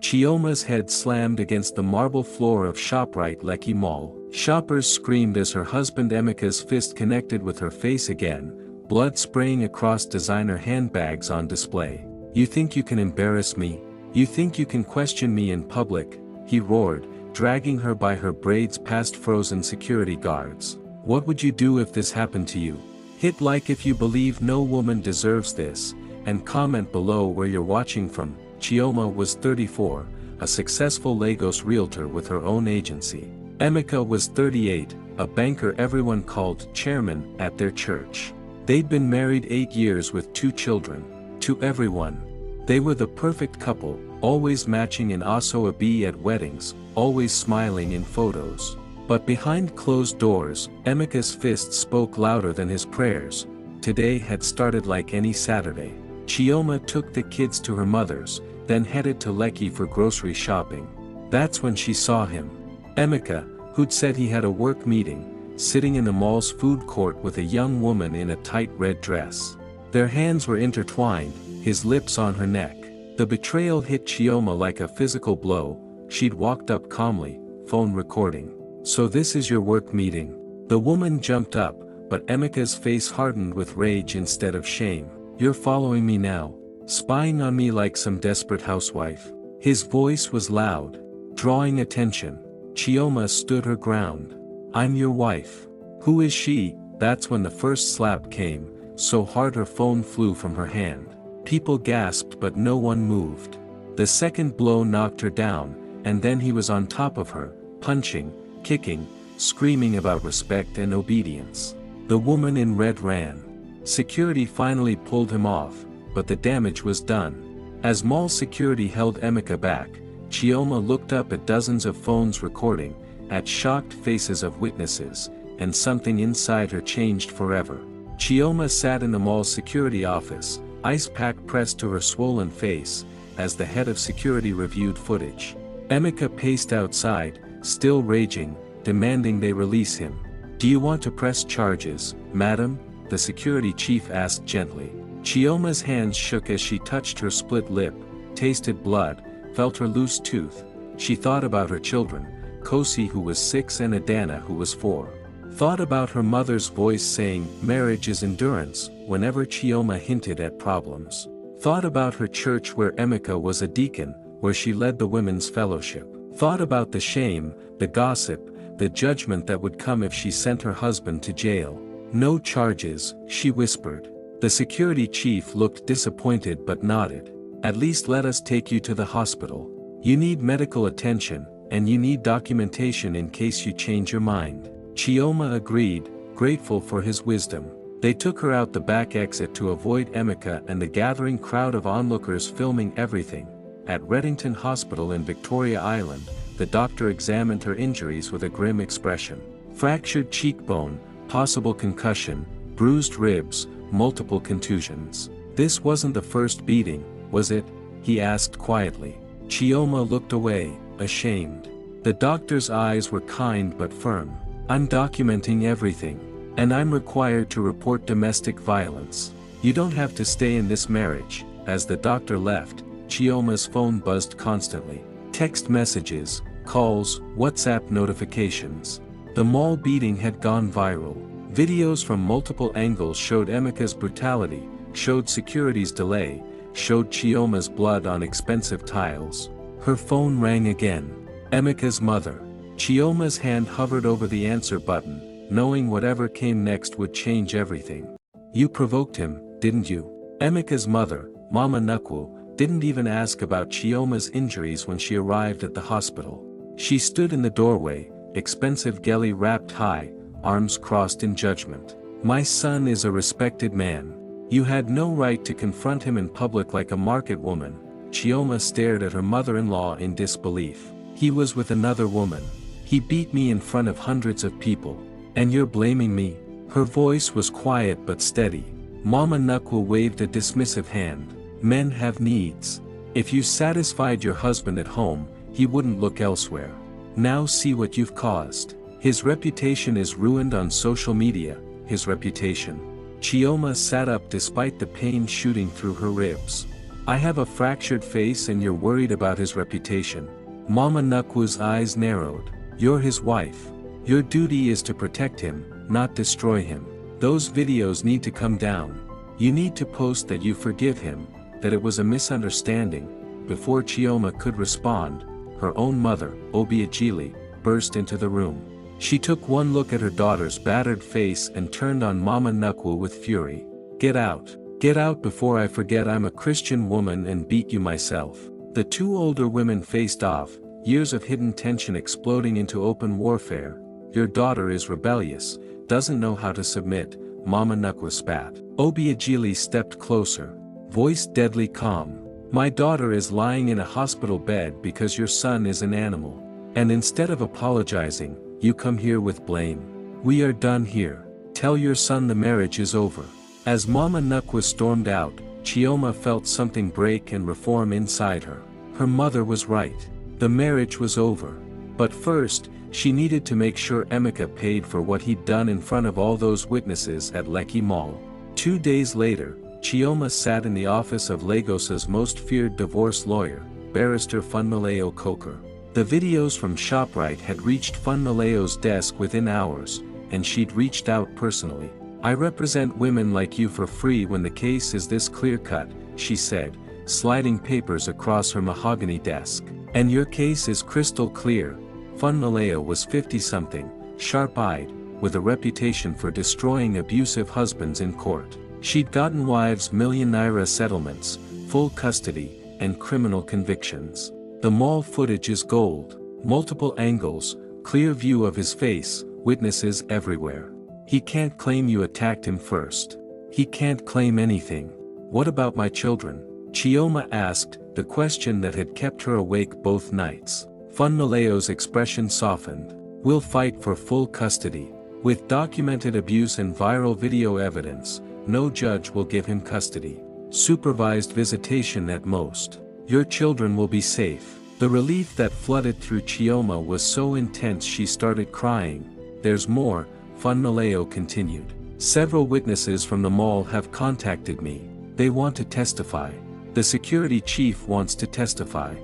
Chioma's head slammed against the marble floor of ShopRite Lekki Mall. Shoppers screamed as her husband Emeka's fist connected with her face again, blood spraying across designer handbags on display. "You think you can embarrass me? You think you can question me in public?" he roared, dragging her by her braids past frozen security guards. "What would you do if this happened to you? Hit like if you believe no woman deserves this, and comment below where you're watching from." Chioma was 34, a successful Lagos realtor with her own agency. Emeka was 38, a banker everyone called chairman at their church. They'd been married 8 years with 2 children. To everyone, they were the perfect couple, always matching in aso-ebi at weddings, always smiling in photos. But behind closed doors, Emeka's fist spoke louder than his prayers. Today had started like any Saturday. Chioma took the kids to her mother's, then headed to Lekki for grocery shopping. That's when she saw him. Emeka, who'd said he had a work meeting, sitting in the mall's food court with a young woman in a tight red dress. Their hands were intertwined, his lips on her neck. The betrayal hit Chioma like a physical blow. She'd walked up calmly, phone recording. "So this is your work meeting?" The woman jumped up, but Emeka's face hardened with rage instead of shame. "You're following me now? Spying on me like some desperate housewife?" His voice was loud, drawing attention. Chioma stood her ground. "I'm your wife." "Who is she?" That's when the first slap came, so hard her phone flew from her hand. People gasped but no one moved. The second blow knocked her down, and then he was on top of her, punching, kicking, screaming about respect and obedience. The woman in red ran. Security finally pulled him off, but the damage was done. As mall security held Emeka back, Chioma looked up at dozens of phones recording, at shocked faces of witnesses, and something inside her changed forever. Chioma sat in the mall's security office, ice pack pressed to her swollen face, as the head of security reviewed footage. Emeka paced outside, still raging, demanding they release him. "Do you want to press charges, madam?" the security chief asked gently. Chioma's hands shook as she touched her split lip, tasted blood, felt her loose tooth. She thought about her children, Kosi who was 6 and Adana who was 4. Thought about her mother's voice saying, "Marriage is endurance," whenever Chioma hinted at problems. Thought about her church where Emeka was a deacon, where she led the women's fellowship. Thought about the shame, the gossip, the judgment that would come if she sent her husband to jail. "No charges," she whispered. The security chief looked disappointed but nodded. "At least let us take you to the hospital. You need medical attention, and you need documentation in case you change your mind." Chioma agreed, grateful for his wisdom. They took her out the back exit to avoid Emeka and the gathering crowd of onlookers filming everything. At Reddington Hospital in Victoria Island, the doctor examined her injuries with a grim expression. Fractured cheekbone, possible concussion, bruised ribs, multiple contusions. "This wasn't the first beating, was it?" he asked quietly. Chioma looked away, ashamed. The doctor's eyes were kind but firm. "I'm documenting everything. And I'm required to report domestic violence. You don't have to stay in this marriage." As the doctor left, Chioma's phone buzzed constantly. Text messages, calls, WhatsApp notifications. The mall beating had gone viral. Videos from multiple angles showed Emeka's brutality, showed security's delay, showed Chioma's blood on expensive tiles. Her phone rang again. Emeka's mother. Chioma's hand hovered over the answer button, knowing whatever came next would change everything. "You provoked him, didn't you?" Emeka's mother, Mama Nukwu, didn't even ask about Chioma's injuries when she arrived at the hospital. She stood in the doorway, expensive geli wrapped high, arms crossed in judgment. "My son is a respected man. You had no right to confront him in public like a market woman." Chioma stared at her mother-in-law in disbelief. "He was with another woman. He beat me in front of hundreds of people. And you're blaming me?" Her voice was quiet but steady. Mama Nukwu waved a dismissive hand. "Men have needs. If you satisfied your husband at home, he wouldn't look elsewhere. Now see what you've caused. His reputation is ruined on social media, his reputation." Chioma sat up despite the pain shooting through her ribs. I have a fractured face and you're worried about his reputation. Mama Nukwu's eyes narrowed. You're his wife. Your duty is to protect him, not destroy him. Those videos need to come down. You need to post that you forgive him, that it was a misunderstanding. Before Chioma could respond, her own mother, Obiageli, burst into the room. She took one look at her daughter's battered face and turned on Mama Nukwu with fury. Get out. Get out before I forget I'm a Christian woman and beat you myself. The two older women faced off, years of hidden tension exploding into open warfare. Your daughter is rebellious, doesn't know how to submit, Mama Nukwu spat. Obiageli stepped closer, voice deadly calm. My daughter is lying in a hospital bed because your son is an animal. And instead of apologizing, you come here with blame. We are done here. Tell your son the marriage is over. As Mama Nukwu stormed out, Chioma felt something break and reform inside her. Her mother was right. The marriage was over. But first, she needed to make sure Emeka paid for what he'd done in front of all those witnesses at Lekki Mall. 2 days later, Chioma sat in the office of Lagos's most feared divorce lawyer, Barrister Funmilayo Coker. The videos from ShopRite had reached Funmilayo's desk within hours, and she'd reached out personally. I represent women like you for free when the case is this clear-cut, she said, sliding papers across her mahogany desk. And your case is crystal clear. Funmilayo was 50-something, sharp-eyed, with a reputation for destroying abusive husbands in court. She'd gotten wives million naira settlements, full custody, and criminal convictions. The mall footage is gold. Multiple angles, clear view of his face, witnesses everywhere. He can't claim you attacked him first. He can't claim anything. What about my children? Chioma asked, the question that had kept her awake both nights. Funmilayo's expression softened. We'll fight for full custody. With documented abuse and viral video evidence, no judge will give him custody. Supervised visitation at most. Your children will be safe. The relief that flooded through Chioma was so intense she started crying. There's more, Funmilayo continued. Several witnesses from the mall have contacted me. They want to testify. The security chief wants to testify.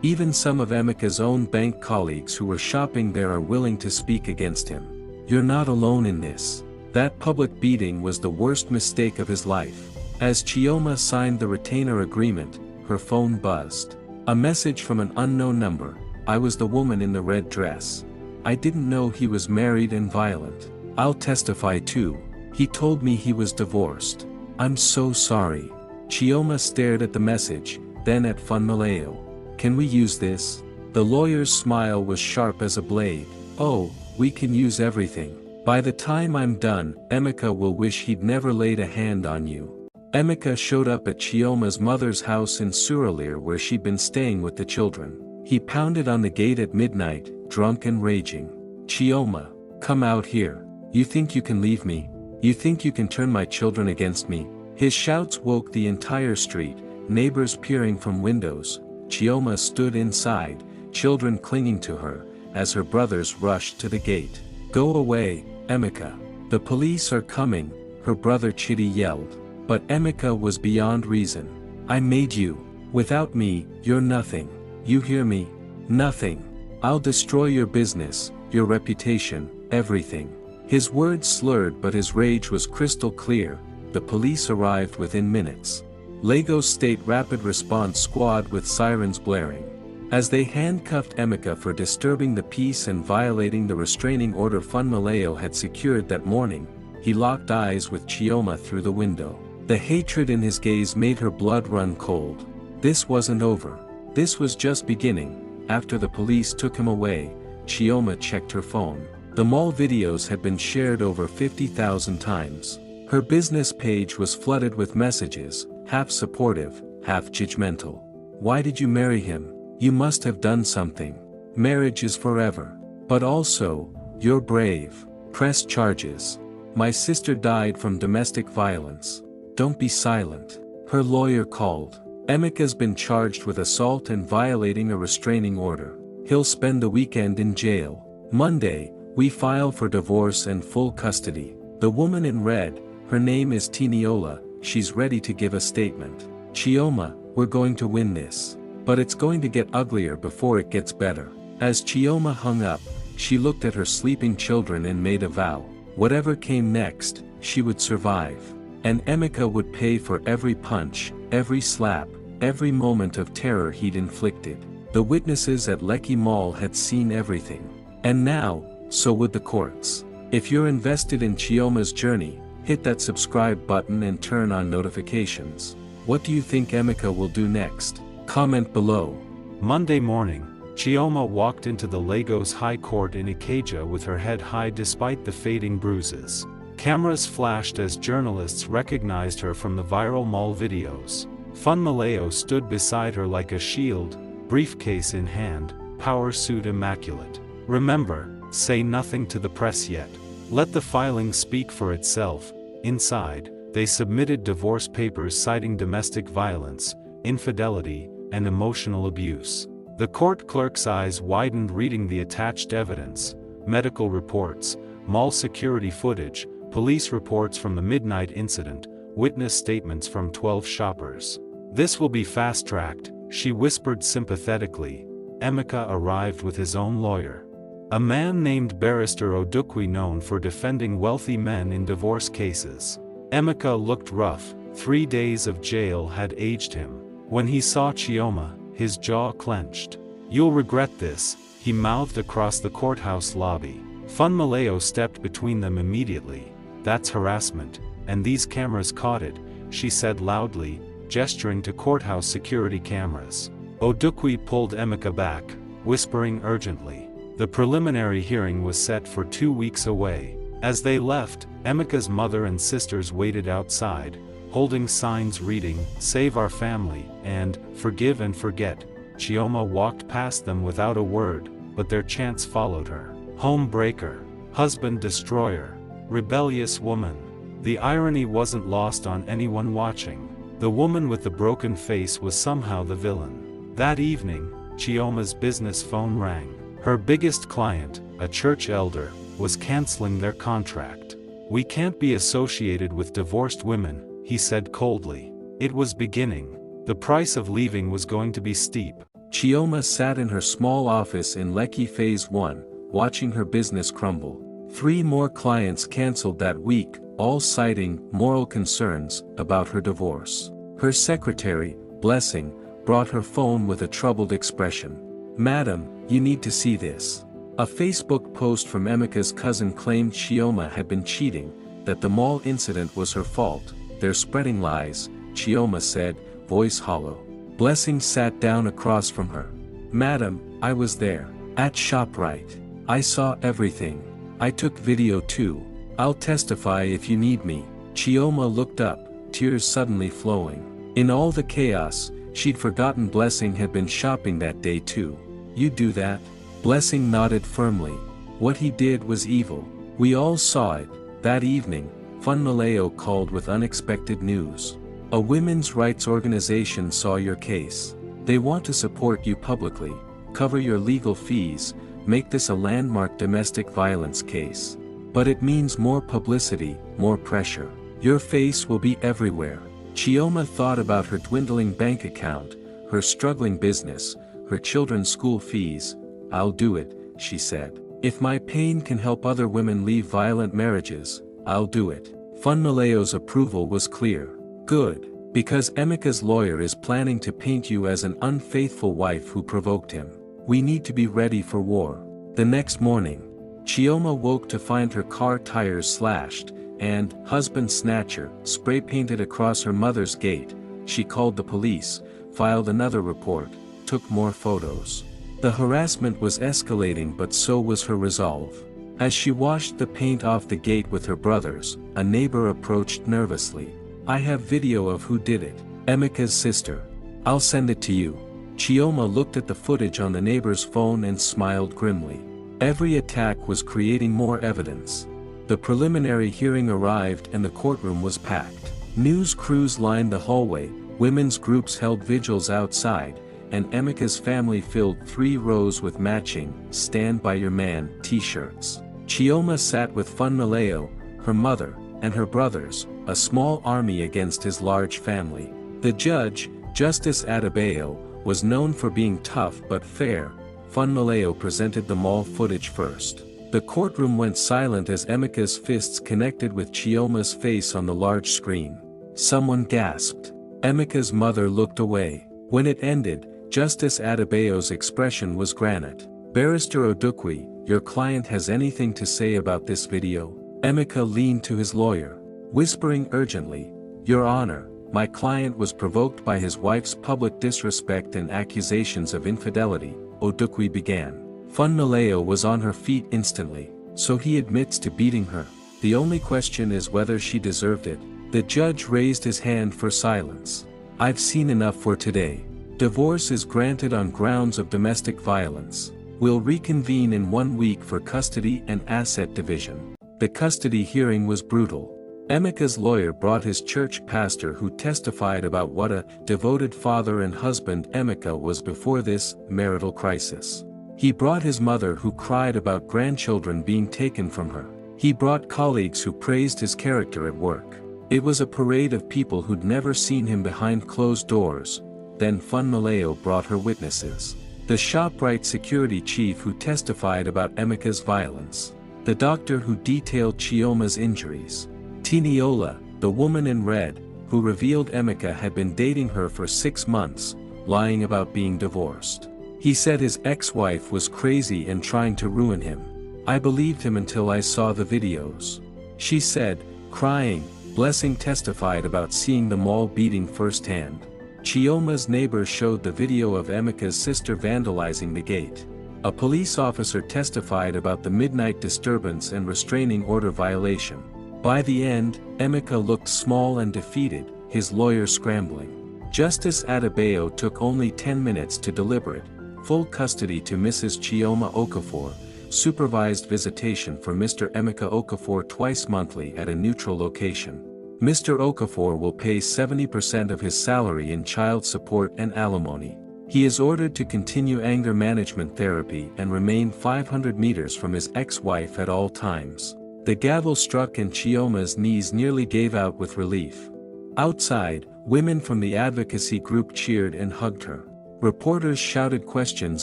Even some of Emeka's own bank colleagues who were shopping there are willing to speak against him. You're not alone in this. That public beating was the worst mistake of his life. As Chioma signed the retainer agreement, her phone buzzed. A message from an unknown number. I was the woman in the red dress. I didn't know he was married and violent. I'll testify too. He told me he was divorced. I'm so sorry. Chioma stared at the message, then at Funmilayo. Can we use this? The lawyer's smile was sharp as a blade. Oh, we can use everything. By the time I'm done, Emeka will wish he'd never laid a hand on you. Emeka showed up at Chioma's mother's house in Surulere where she'd been staying with the children. He pounded on the gate at midnight, drunk and raging. Chioma, come out here. You think you can leave me? You think you can turn my children against me? His shouts woke the entire street, neighbors peering from windows. Chioma stood inside, children clinging to her, as her brothers rushed to the gate. Go away, Emeka. The police are coming, her brother Chidi yelled. But Emeka was beyond reason. I made you. Without me, you're nothing. You hear me? Nothing. I'll destroy your business, your reputation, everything. His words slurred but his rage was crystal clear. The police arrived within minutes. Lagos State Rapid Response Squad with sirens blaring. As they handcuffed Emeka for disturbing the peace and violating the restraining order Funmilayo had secured that morning, he locked eyes with Chioma through the window. The hatred in his gaze made her blood run cold. This wasn't over. This was just beginning. After the police took him away, Chioma checked her phone. The mall videos had been shared over 50,000 times. Her business page was flooded with messages, half supportive, half judgmental. Why did you marry him? You must have done something. Marriage is forever. But also, you're brave. Press charges. My sister died from domestic violence. Don't be silent. Her lawyer called. Emeka's been charged with assault and violating a restraining order. He'll spend the weekend in jail. Monday, we file for divorce and full custody. The woman in red, her name is Tiniola, she's ready to give a statement. Chioma, we're going to win this. But it's going to get uglier before it gets better. As Chioma hung up, she looked at her sleeping children and made a vow. Whatever came next, she would survive. And Emeka would pay for every punch, every slap, every moment of terror he'd inflicted. The witnesses at Lekki Mall had seen everything. And now, so would the courts. If you're invested in Chioma's journey, hit that subscribe button and turn on notifications. What do you think Emeka will do next? Comment below. Monday morning, Chioma walked into the Lagos High Court in Ikeja with her head high despite the fading bruises. Cameras flashed as journalists recognized her from the viral mall videos. Funmaleo stood beside her like a shield, briefcase in hand, power suit immaculate. Remember, say nothing to the press yet. Let the filing speak for itself. Inside, they submitted divorce papers citing domestic violence, infidelity, and emotional abuse. The court clerk's eyes widened reading the attached evidence: medical reports, mall security footage, police reports from the midnight incident, witness statements from 12 shoppers. This will be fast-tracked, she whispered sympathetically. Emeka arrived with his own lawyer. A man named Barrister Odukwe, known for defending wealthy men in divorce cases. Emeka looked rough. 3 days of jail had aged him. When he saw Chioma, his jaw clenched. "You'll regret this," he mouthed across the courthouse lobby. Funmaleo stepped between them immediately. "That's harassment, and these cameras caught it," she said loudly, gesturing to courthouse security cameras. Odukwe pulled Emeka back, whispering urgently. The preliminary hearing was set for 2 weeks away. As they left, Emeka's mother and sisters waited outside, holding signs reading, "Save our family," and "Forgive and forget." Chioma walked past them without a word, but their chants followed her. Home breaker, husband destroyer, rebellious woman. The irony wasn't lost on anyone watching. The woman with the broken face was somehow the villain. That evening, Chioma's business phone rang. Her biggest client, a church elder, was canceling their contract. "We can't be associated with divorced women," he said coldly. It was beginning. The price of leaving was going to be steep. Chioma sat in her small office in Lekki Phase 1, watching her business crumble. 3 more clients cancelled that week, all citing moral concerns about her divorce. Her secretary, Blessing, brought her phone with a troubled expression. "Madam, you need to see this." A Facebook post from Emeka's cousin claimed Chioma had been cheating, that the mall incident was her fault. "They're spreading lies," Chioma said, voice hollow. Blessing sat down across from her. "Madam, I was there. At ShopRite. I saw everything. I took video too. I'll testify if you need me." Chioma looked up, tears suddenly flowing. In all the chaos, she'd forgotten Blessing had been shopping that day too. "You do that?" Blessing nodded firmly. "What he did was evil. We all saw it." That evening, Funmaleo called with unexpected news. "A women's rights organization saw your case. They want to support you publicly, cover your legal fees, make this a landmark domestic violence case. But it means more publicity, more pressure. Your face will be everywhere." Chioma thought about her dwindling bank account, her struggling business, her children's school fees. "I'll do it," she said. "If my pain can help other women leave violent marriages, I'll do it." Funmaleo's approval was clear. "Good, because Emeka's lawyer is planning to paint you as an unfaithful wife who provoked him. We need to be ready for war." The next morning, Chioma woke to find her car tires slashed, and "husband snatcher" spray painted across her mother's gate. She called the police, filed another report, took more photos. The harassment was escalating, but so was her resolve. As she washed the paint off the gate with her brothers, a neighbor approached nervously. "I have video of who did it. Emeka's sister. I'll send it to you." Chioma looked at the footage on the neighbor's phone and smiled grimly. Every attack was creating more evidence. The preliminary hearing arrived and the courtroom was packed. News crews lined the hallway, women's groups held vigils outside, and Emeka's family filled 3 rows with matching "Stand by Your Man" t-shirts. Chioma sat with Funmaleo, her mother, and her brothers, a small army against his large family. The judge, Justice Adebayo, was known for being tough but fair. Funmilayo presented the mall footage first. The courtroom went silent as Emeka's fists connected with Chioma's face on the large screen. Someone gasped. Emeka's mother looked away. When it ended, Justice Adebayo's expression was granite. "Barrister Odukwe, your client has anything to say about this video?" Emeka leaned to his lawyer, whispering urgently, "Your Honor, my client was provoked by his wife's public disrespect and accusations of infidelity," Odukwe began. Funmilayo was on her feet instantly. "So he admits to beating her. The only question is whether she deserved it." The judge raised his hand for silence. "I've seen enough for today. Divorce is granted on grounds of domestic violence. We'll reconvene in 1 week for custody and asset division." The custody hearing was brutal. Emeka's lawyer brought his church pastor who testified about what a devoted father and husband Emeka was before this marital crisis. He brought his mother who cried about grandchildren being taken from her. He brought colleagues who praised his character at work. It was a parade of people who'd never seen him behind closed doors. Then Funmilayo brought her witnesses. The ShopRite security chief who testified about Emeka's violence. The doctor who detailed Chioma's injuries. Tiniola, the woman in red, who revealed Emeka had been dating her for 6 months, lying about being divorced. He said his ex-wife was crazy and trying to ruin him. "I believed him until I saw the videos," she said, crying. Blessing testified about seeing the mall beating firsthand. Chioma's neighbor showed the video of Emeka's sister vandalizing the gate. A police officer testified about the midnight disturbance and restraining order violation. By the end, Emeka looked small and defeated, his lawyer scrambling. Justice Adebayo took only 10 minutes to deliberate. Full custody to Mrs. Chioma Okafor, supervised visitation for Mr. Emeka Okafor twice monthly at a neutral location. Mr. Okafor will pay 70% of his salary in child support and alimony. He is ordered to continue anger management therapy and remain 500 meters from his ex-wife at all times. The gavel struck and Chioma's knees nearly gave out with relief. Outside, women from the advocacy group cheered and hugged her. Reporters shouted questions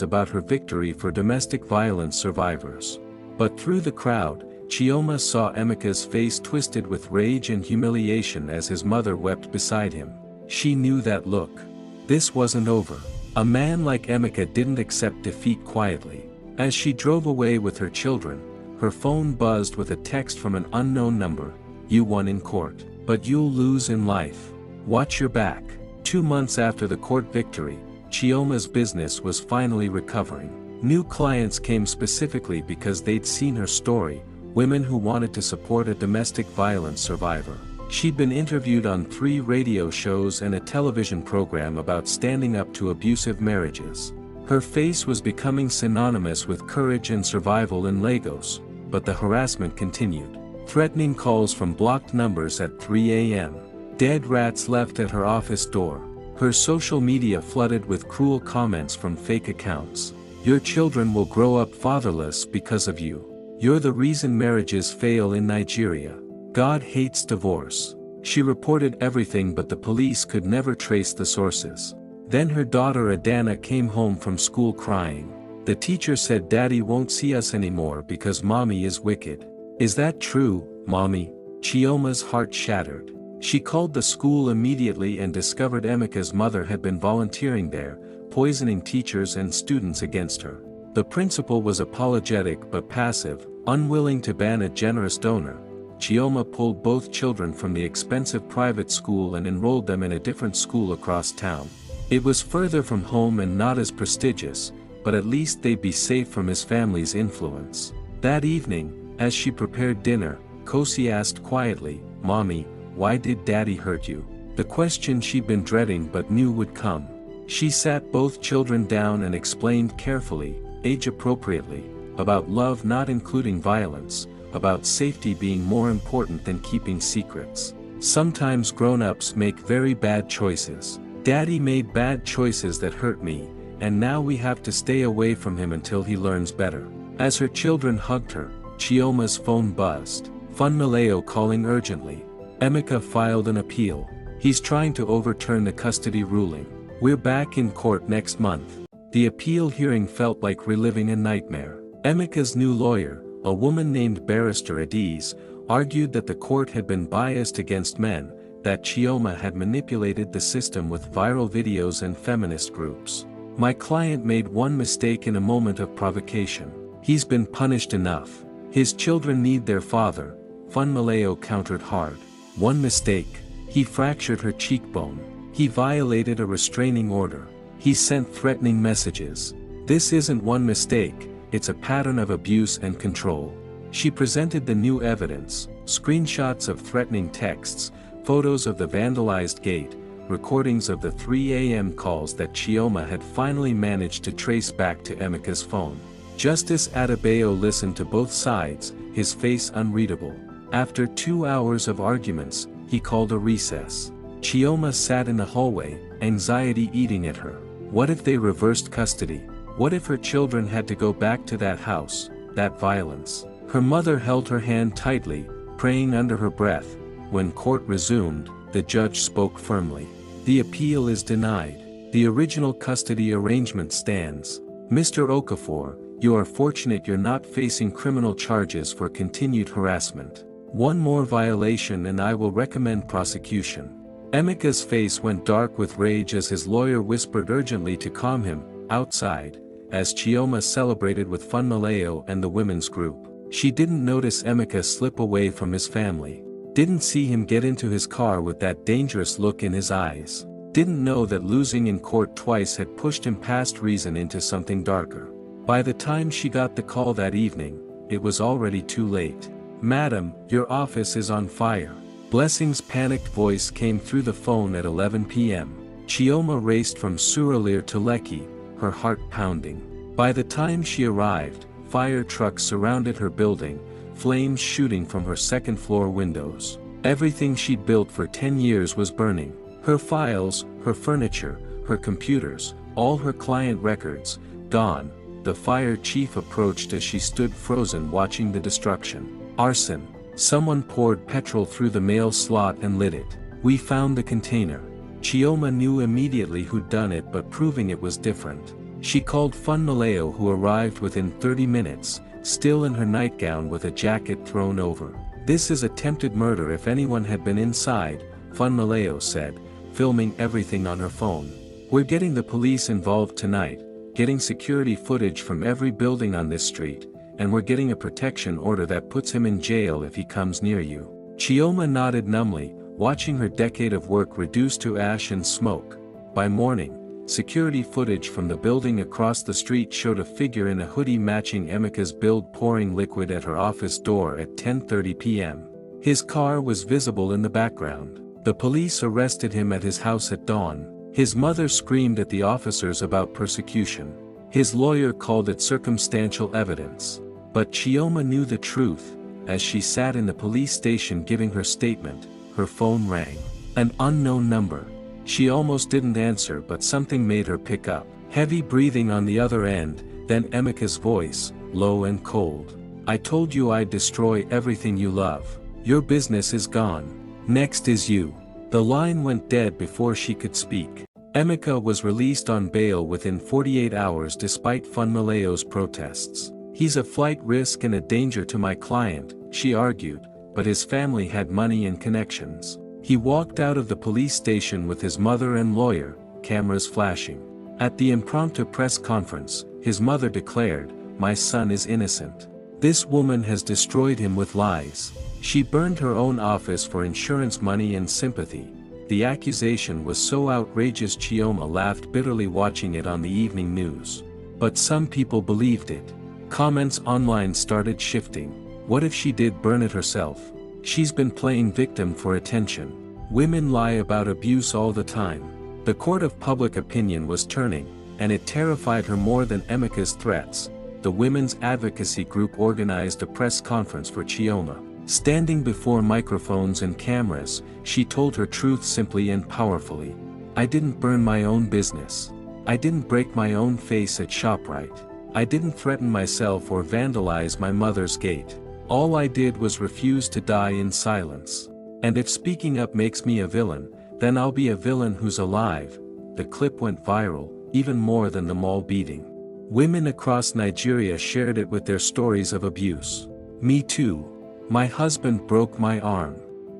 about her victory for domestic violence survivors. But through the crowd, Chioma saw Emeka's face twisted with rage and humiliation as his mother wept beside him. She knew that look. This wasn't over. A man like Emeka didn't accept defeat quietly. As she drove away with her children, her phone buzzed with a text from an unknown number. "You won in court, but you'll lose in life. Watch your back." 2 months after the court victory, Chioma's business was finally recovering. New clients came specifically because they'd seen her story, women who wanted to support a domestic violence survivor. She'd been interviewed on 3 radio shows and a television program about standing up to abusive marriages. Her face was becoming synonymous with courage and survival in Lagos, but the harassment continued. Threatening calls from blocked numbers at 3 a.m. Dead rats left at her office door. Her social media flooded with cruel comments from fake accounts. "Your children will grow up fatherless because of you. You're the reason marriages fail in Nigeria. God hates divorce." She reported everything but the police could never trace the sources. Then her daughter Adana came home from school crying. "The teacher said Daddy won't see us anymore because Mommy is wicked." "Is that true, Mommy?" Chioma's heart shattered. She called the school immediately and discovered Emeka's mother had been volunteering there, poisoning teachers and students against her. The principal was apologetic but passive, unwilling to ban a generous donor. Chioma pulled both children from the expensive private school and enrolled them in a different school across town. It was further from home and not as prestigious, but at least they'd be safe from his family's influence. That evening, as she prepared dinner, Kosi asked quietly, "Mommy, why did Daddy hurt you?" The question she'd been dreading but knew would come. She sat both children down and explained carefully, age-appropriately, about love not including violence, about safety being more important than keeping secrets. Sometimes grown-ups make very bad choices. Daddy made bad choices that hurt me, and now we have to stay away from him until he learns better. As her children hugged her, Chioma's phone buzzed. Funmilayo calling urgently. Emeka filed an appeal. He's trying to overturn the custody ruling. We're back in court next month. The appeal hearing felt like reliving a nightmare. Emeka's new lawyer, a woman named Barrister Adiz, argued that the court had been biased against men, that Chioma had manipulated the system with viral videos and feminist groups. My client made one mistake in a moment of provocation. He's been punished enough. His children need their father, Funmaleo countered hard. One mistake. He fractured her cheekbone. He violated a restraining order. He sent threatening messages. This isn't one mistake, it's a pattern of abuse and control. She presented the new evidence, screenshots of threatening texts, photos of the vandalized gate, recordings of the 3 a.m. calls that Chioma had finally managed to trace back to Emeka's phone. Justice Adebayo listened to both sides, his face unreadable. After 2 hours of arguments, he called a recess. Chioma sat in the hallway, anxiety eating at her. What if they reversed custody? What if her children had to go back to that house, that violence? Her mother held her hand tightly, praying under her breath. When court resumed, the judge spoke firmly. The appeal is denied. The original custody arrangement stands. Mr. Okafor, you are fortunate you're not facing criminal charges for continued harassment. One more violation and I will recommend prosecution. Emeka's face went dark with rage as his lawyer whispered urgently to calm him, outside, as Chioma celebrated with Funmaleo and the women's group. She didn't notice Emeka slip away from his family. Didn't see him get into his car with that dangerous look in his eyes. Didn't know that losing in court twice had pushed him past reason into something darker. By the time she got the call that evening, it was already too late. Madam, your office is on fire. Blessing's panicked voice came through the phone at 11 p.m. Chioma raced from Surulere to Lekki, her heart pounding. By the time she arrived, fire trucks surrounded her building, flames shooting from her second-floor windows. Everything she'd built for 10 years was burning. Her files, her furniture, her computers, all her client records, gone. The fire chief approached as she stood frozen watching the destruction. Arson. Someone poured petrol through the mail slot and lit it. We found the container. Chioma knew immediately who'd done it, but proving it was different. She called Funmaleo, who arrived within 30 minutes, still in her nightgown with a jacket thrown over. This is attempted murder if anyone had been inside, Funmaleo said, filming everything on her phone. We're getting the police involved tonight, getting security footage from every building on this street, and we're getting a protection order that puts him in jail if he comes near you. Chioma nodded numbly, watching her decade of work reduce to ash and smoke. By morning, security footage from the building across the street showed a figure in a hoodie matching Emeka's build pouring liquid at her office door at 10:30 p.m. His car was visible in the background. The police arrested him at his house at dawn. His mother screamed at the officers about persecution. His lawyer called it circumstantial evidence. But Chioma knew the truth. As she sat in the police station giving her statement, her phone rang. An unknown number. She almost didn't answer, but something made her pick up. Heavy breathing on the other end, then Emeka's voice, low and cold. I told you I'd destroy everything you love. Your business is gone. Next is you. The line went dead before she could speak. Emeka was released on bail within 48 hours despite Funmaleo's protests. He's a flight risk and a danger to my client, she argued, but his family had money and connections. He walked out of the police station with his mother and lawyer, cameras flashing. At the impromptu press conference, his mother declared, "My son is innocent. This woman has destroyed him with lies." She burned her own office for insurance money and sympathy. The accusation was so outrageous Chioma laughed bitterly watching it on the evening news. But some people believed it. Comments online started shifting. What if she did burn it herself? She's been playing victim for attention. Women lie about abuse all the time. The court of public opinion was turning, and it terrified her more than Emeka's threats. The women's advocacy group organized a press conference for Chioma. Standing before microphones and cameras, she told her truth simply and powerfully. I didn't burn my own business. I didn't break my own face at ShopRite. I didn't threaten myself or vandalize my mother's gate. All I did was refuse to die in silence. And if speaking up makes me a villain, then I'll be a villain who's alive, the clip went viral, even more than the mall beating. Women across Nigeria shared it with their stories of abuse. "Me too. My husband broke my arm.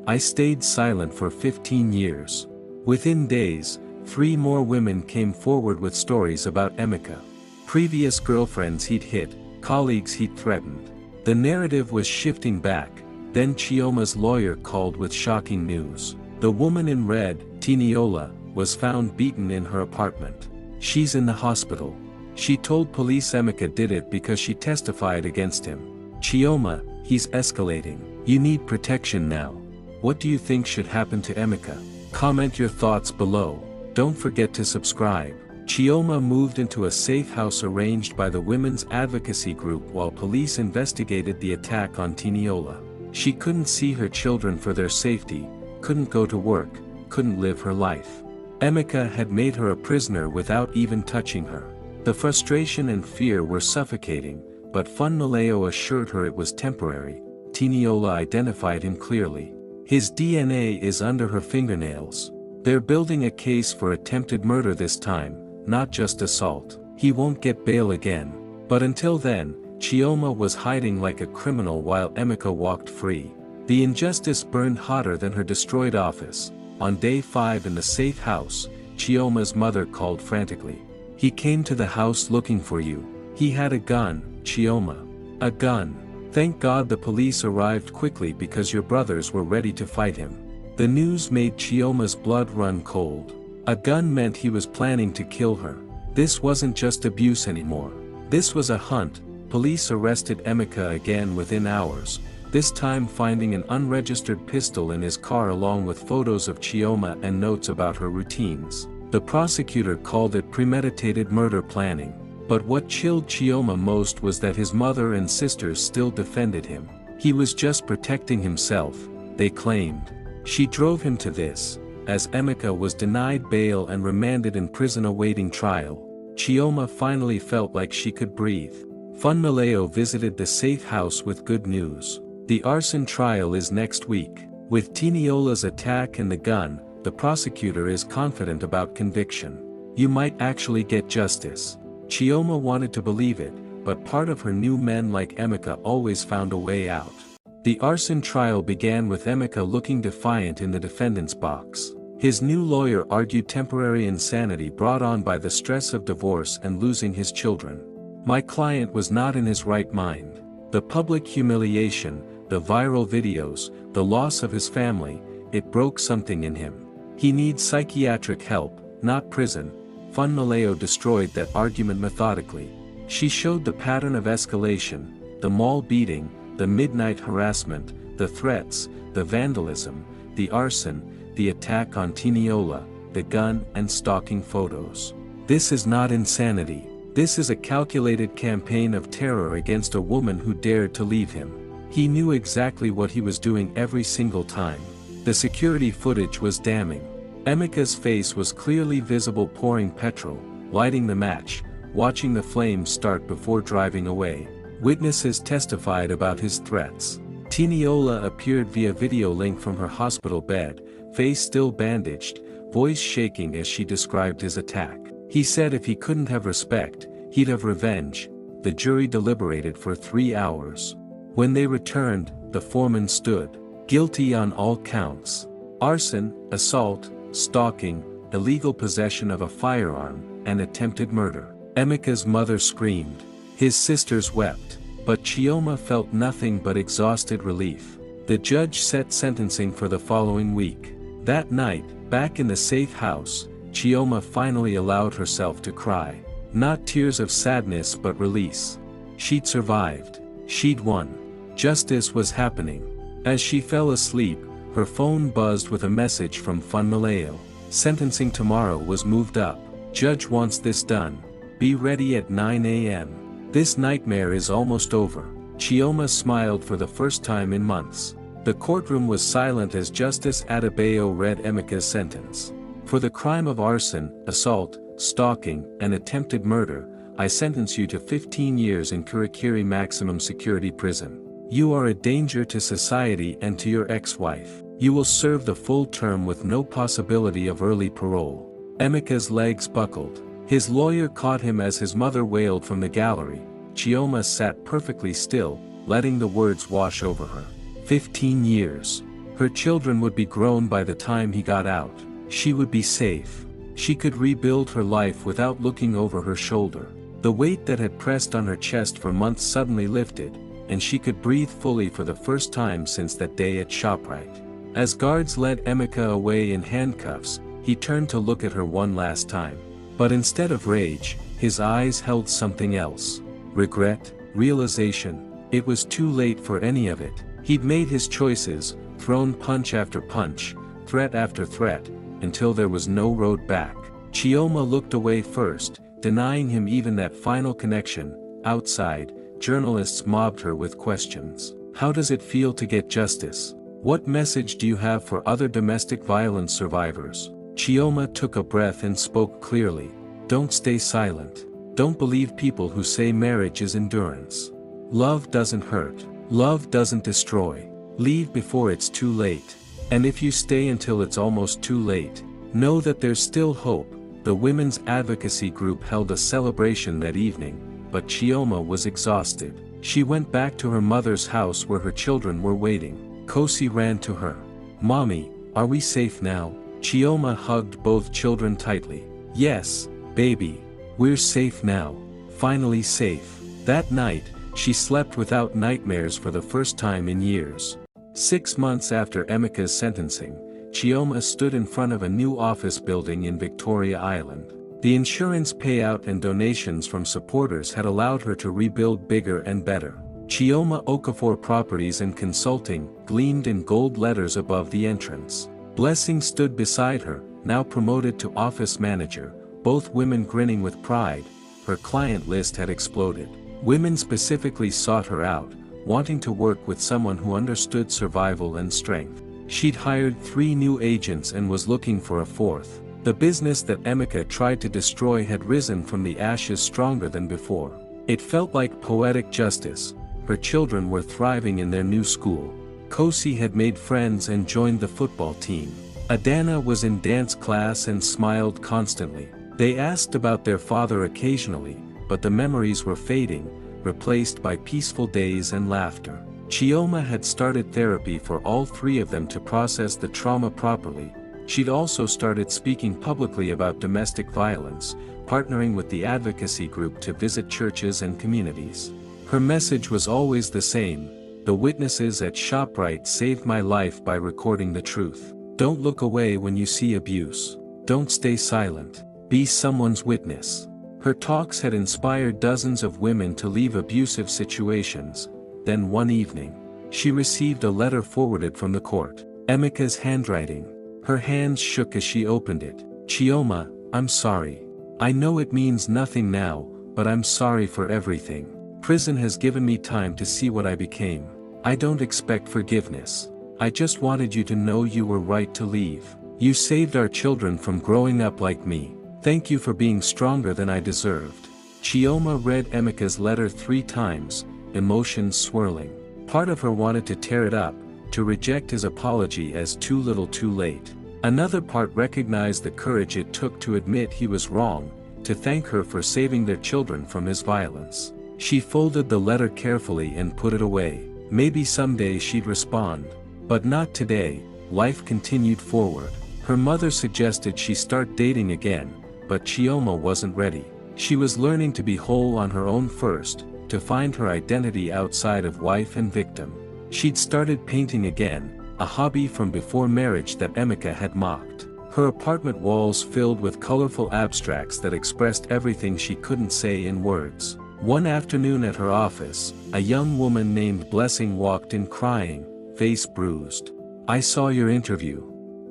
I stayed silent for 15 years. Within days, 3 more women came forward with stories about Emeka. Previous girlfriends he'd hit, colleagues he'd threatened. The narrative was shifting back. Then Chioma's lawyer called with shocking news. The woman in red, Tiniola, was found beaten in her apartment. She's in the hospital. She told police Emeka did it because she testified against him. Chioma, he's escalating. You need protection now. What do you think should happen to Emeka? Comment your thoughts below. Don't forget to subscribe." Chioma moved into a safe house arranged by the women's advocacy group while police investigated the attack on Tiniola. She couldn't see her children for their safety, couldn't go to work, couldn't live her life. Emeka had made her a prisoner without even touching her. The frustration and fear were suffocating, but Funmaleo assured her it was temporary. Tiniola identified him clearly. His DNA is under her fingernails. They're building a case for attempted murder this time, not just assault. He won't get bail again. But until then, Chioma was hiding like a criminal while Emeka walked free. The injustice burned hotter than her destroyed office. On day 5 in the safe house, Chioma's mother called frantically. "He came to the house looking for you. He had a gun, Chioma. A gun. Thank God the police arrived quickly because your brothers were ready to fight him." The news made Chioma's blood run cold. A gun meant he was planning to kill her. This wasn't just abuse anymore. This was a hunt. Police arrested Emeka again within hours, this time finding an unregistered pistol in his car along with photos of Chioma and notes about her routines. The prosecutor called it premeditated murder planning. But what chilled Chioma most was that his mother and sisters still defended him. He was just protecting himself, they claimed. She drove him to this, as Emeka was denied bail and remanded in prison awaiting trial. Chioma finally felt like she could breathe. Funmaleo visited the safe house with good news. The arson trial is next week. With Tiniola's attack and the gun, the prosecutor is confident about conviction. You might actually get justice. Chioma wanted to believe it, but part of her knew men like Emeka always found a way out. The arson trial began with Emeka looking defiant in the defendant's box. His new lawyer argued temporary insanity brought on by the stress of divorce and losing his children. "My client was not in his right mind. The public humiliation, the viral videos, the loss of his family, it broke something in him. He needs psychiatric help, not prison." Funmaleo destroyed that argument methodically. She showed the pattern of escalation, the mall beating, the midnight harassment, the threats, the vandalism, the arson, the attack on Tiniola, the gun and stalking photos. This is not insanity. This is a calculated campaign of terror against a woman who dared to leave him. He knew exactly what he was doing every single time. The security footage was damning. Emeka's face was clearly visible pouring petrol, lighting the match, watching the flames start before driving away. Witnesses testified about his threats. Tiniola appeared via video link from her hospital bed, face still bandaged, voice shaking as she described his attack. He said if he couldn't have respect, he'd have revenge. The jury deliberated for 3 hours. When they returned, the foreman stood guilty on all counts: arson, assault, stalking, illegal possession of a firearm, and attempted murder. Emeka's mother screamed. His sisters wept. But Chioma felt nothing but exhausted relief. The judge set sentencing for the following week. That night, back in the safe house, Chioma finally allowed herself to cry. Not tears of sadness but release. She'd survived. She'd won. Justice was happening. As she fell asleep, her phone buzzed with a message from Funmaleo. Sentencing tomorrow was moved up. Judge wants this done. Be ready at 9 a.m. This nightmare is almost over. Chioma smiled for the first time in months. The courtroom was silent as Justice Adebayo read Emeka's sentence. For the crime of arson, assault, stalking, and attempted murder, I sentence you to 15 years in Kirikiri maximum security prison. You are a danger to society and to your ex-wife. You will serve the full term with no possibility of early parole. Emeka's legs buckled. His lawyer caught him as his mother wailed from the gallery. Chioma sat perfectly still, letting the words wash over her. 15 years. Her children would be grown by the time he got out. She would be safe. She could rebuild her life without looking over her shoulder. The weight that had pressed on her chest for months suddenly lifted, and she could breathe fully for the first time since that day at ShopRite. As guards led Emeka away in handcuffs, he turned to look at her one last time. But instead of rage, his eyes held something else. Regret, realization. It was too late for any of it. He'd made his choices, thrown punch after punch, threat after threat, until there was no road back. Chioma looked away first, denying him even that final connection. Outside, journalists mobbed her with questions. How does it feel to get justice? What message do you have for other domestic violence survivors? Chioma took a breath and spoke clearly. Don't stay silent. Don't believe people who say marriage is endurance. Love doesn't hurt. Love doesn't destroy. Leave before it's too late. And if you stay until it's almost too late, know that there's still hope. The women's advocacy group held a celebration that evening, but Chioma was exhausted. She went back to her mother's house where her children were waiting. Kosi ran to her. Mommy, are we safe now? Chioma hugged both children tightly. Yes, baby. We're safe now. Finally safe. That night, she slept without nightmares for the first time in years. 6 months after Emeka's sentencing, Chioma stood in front of a new office building in Victoria Island. The insurance payout and donations from supporters had allowed her to rebuild bigger and better. Chioma Okafor Properties and Consulting gleamed in gold letters above the entrance. Blessing stood beside her, now promoted to office manager, both women grinning with pride. Her client list had exploded. Women specifically sought her out, wanting to work with someone who understood survival and strength. She'd hired 3 new agents and was looking for a 4th. The business that Emeka tried to destroy had risen from the ashes stronger than before. It felt like poetic justice. Her children were thriving in their new school. Kosi had made friends and joined the football team. Adana was in dance class and smiled constantly. They asked about their father occasionally, but the memories were fading, replaced by peaceful days and laughter. Chioma had started therapy for all 3 of them to process the trauma properly. She'd also started speaking publicly about domestic violence, partnering with the advocacy group to visit churches and communities. Her message was always the same. The witnesses at ShopRite saved my life by recording the truth. Don't look away when you see abuse. Don't stay silent. Be someone's witness. Her talks had inspired dozens of women to leave abusive situations. Then one evening, she received a letter forwarded from the court. Emeka's handwriting. Her hands shook as she opened it. Chioma, I'm sorry. I know it means nothing now, but I'm sorry for everything. Prison has given me time to see what I became. I don't expect forgiveness. I just wanted you to know you were right to leave. You saved our children from growing up like me. Thank you for being stronger than I deserved. Chioma read Emeka's letter 3 times, emotions swirling. Part of her wanted to tear it up, to reject his apology as too little too late. Another part recognized the courage it took to admit he was wrong, to thank her for saving their children from his violence. She folded the letter carefully and put it away. Maybe someday she'd respond. But not today. Life continued forward. Her mother suggested she start dating again, but Chioma wasn't ready. She was learning to be whole on her own first, to find her identity outside of wife and victim. She'd started painting again, a hobby from before marriage that Emeka had mocked. Her apartment walls filled with colorful abstracts that expressed everything she couldn't say in words. One afternoon at her office, a young woman named Blessing walked in crying, face bruised. I saw your interview.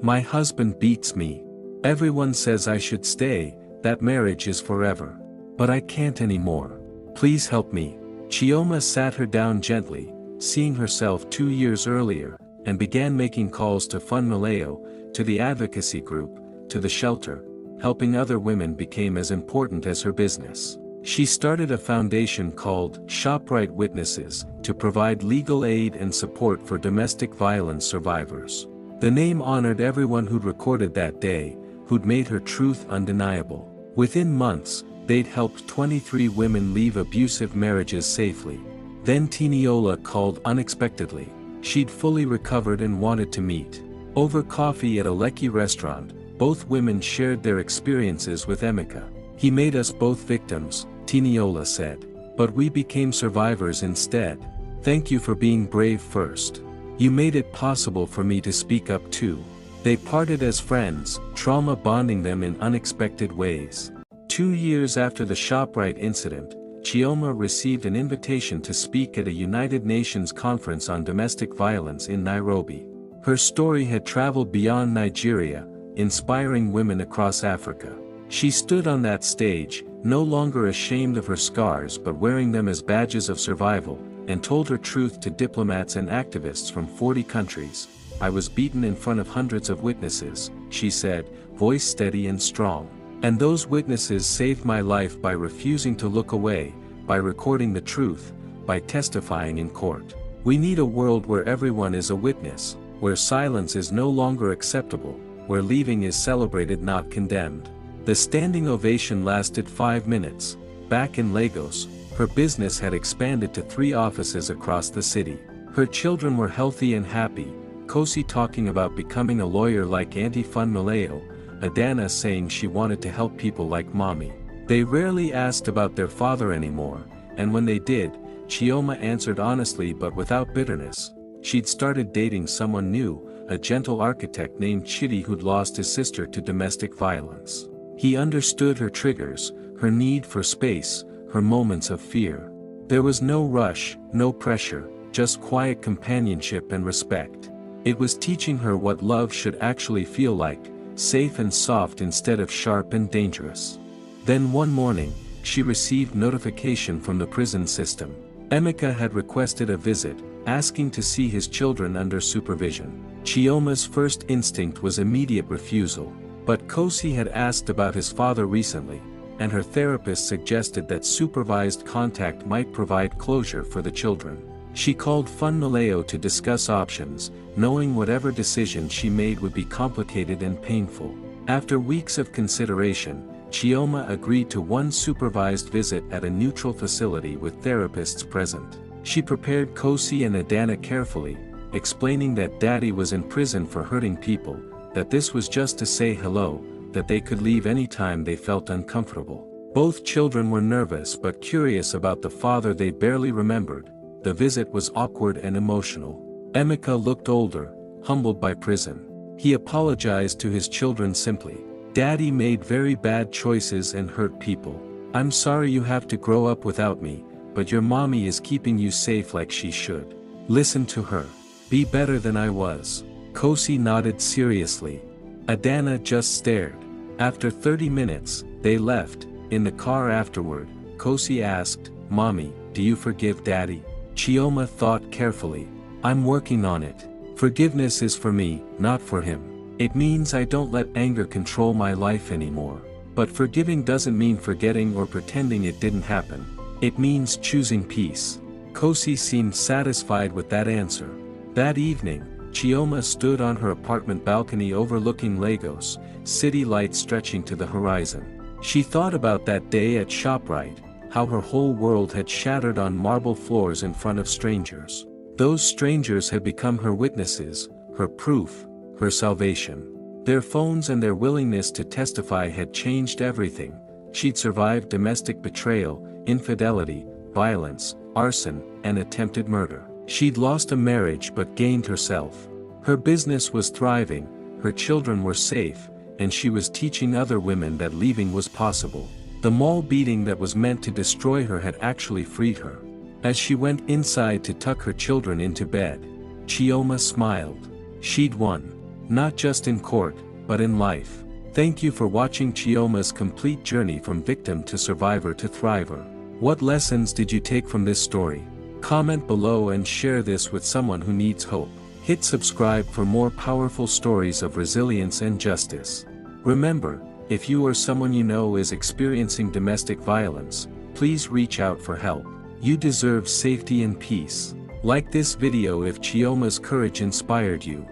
My husband beats me. Everyone says I should stay, that marriage is forever. But I can't anymore. Please help me. Chioma sat her down gently, seeing herself 2 years earlier, and began making calls to Fund Maleo, to the advocacy group, to the shelter. Helping other women became as important as her business. She started a foundation called ShopRite Witnesses to provide legal aid and support for domestic violence survivors. The name honored everyone who'd recorded that day, who who'd made her truth undeniable. Within months, they'd helped 23 women leave abusive marriages safely. Then Tiniola called unexpectedly. She'd fully recovered and wanted to meet. Over coffee at a Lekki restaurant, both women shared their experiences with Emeka. "He made us both victims," Tiniola said. "But we became survivors instead. Thank you for being brave first. You made it possible for me to speak up too." They parted as friends, trauma bonding them in unexpected ways. 2 years after the ShopRite incident, Chioma received an invitation to speak at a United Nations conference on domestic violence in Nairobi. Her story had traveled beyond Nigeria, inspiring women across Africa. She stood on that stage, no longer ashamed of her scars but wearing them as badges of survival, and told her truth to diplomats and activists from 40 countries. "I was beaten in front of hundreds of witnesses," she said, voice steady and strong. "And those witnesses saved my life by refusing to look away, by recording the truth, by testifying in court. We need a world where everyone is a witness, where silence is no longer acceptable, where leaving is celebrated not condemned." The standing ovation lasted 5 minutes. Back in Lagos, her business had expanded to 3 offices across the city. Her children were healthy and happy, Kosi talking about becoming a lawyer like Auntie Funmilayo, Adana saying she wanted to help people like Mommy. They rarely asked about their father anymore, and when they did, Chioma answered honestly but without bitterness. She'd started dating someone new, a gentle architect named Chidi who'd lost his sister to domestic violence. He understood her triggers, her need for space, her moments of fear. There was no rush, no pressure, just quiet companionship and respect. It was teaching her what love should actually feel like, safe and soft instead of sharp and dangerous. Then one morning, she received notification from the prison system. Emeka had requested a visit, asking to see his children under supervision. Chioma's first instinct was immediate refusal. But Kosi had asked about his father recently, and her therapist suggested that supervised contact might provide closure for the children. She called Funmilayo to discuss options, knowing whatever decision she made would be complicated and painful. After weeks of consideration, Chioma agreed to one supervised visit at a neutral facility with therapists present. She prepared Kosi and Adana carefully, explaining that Daddy was in prison for hurting people, that this was just to say hello, that they could leave anytime they felt uncomfortable. Both children were nervous but curious about the father they barely remembered. The visit was awkward and emotional. Emeka looked older, humbled by prison. He apologized to his children simply. "Daddy made very bad choices and hurt people. I'm sorry you have to grow up without me, but your mommy is keeping you safe like she should. Listen to her. Be better than I was." Kosi nodded seriously. Adana just stared. After 30 minutes, they left. In the car afterward, Kosi asked, "Mommy, do you forgive Daddy?" Chioma thought carefully. "I'm working on it. Forgiveness is for me, not for him. It means I don't let anger control my life anymore. But forgiving doesn't mean forgetting or pretending it didn't happen. It means choosing peace." Kosi seemed satisfied with that answer. That evening, Chioma stood on her apartment balcony overlooking Lagos, city lights stretching to the horizon. She thought about that day at ShopRite, how her whole world had shattered on marble floors in front of strangers. Those strangers had become her witnesses, her proof, her salvation. Their phones and their willingness to testify had changed everything. She'd survived domestic betrayal, infidelity, violence, arson, and attempted murder. She'd lost a marriage but gained herself. Her business was thriving, her children were safe, and she was teaching other women that leaving was possible. The mall beating that was meant to destroy her had actually freed her. As she went inside to tuck her children into bed, Chioma smiled. She'd won. Not just in court, but in life. Thank you for watching Chioma's complete journey from victim to survivor to thriver. What lessons did you take from this story? Comment below and share this with someone who needs hope. Hit subscribe for more powerful stories of resilience and justice. Remember, if you or someone you know is experiencing domestic violence, please reach out for help. You deserve safety and peace. Like this video if Chioma's courage inspired you.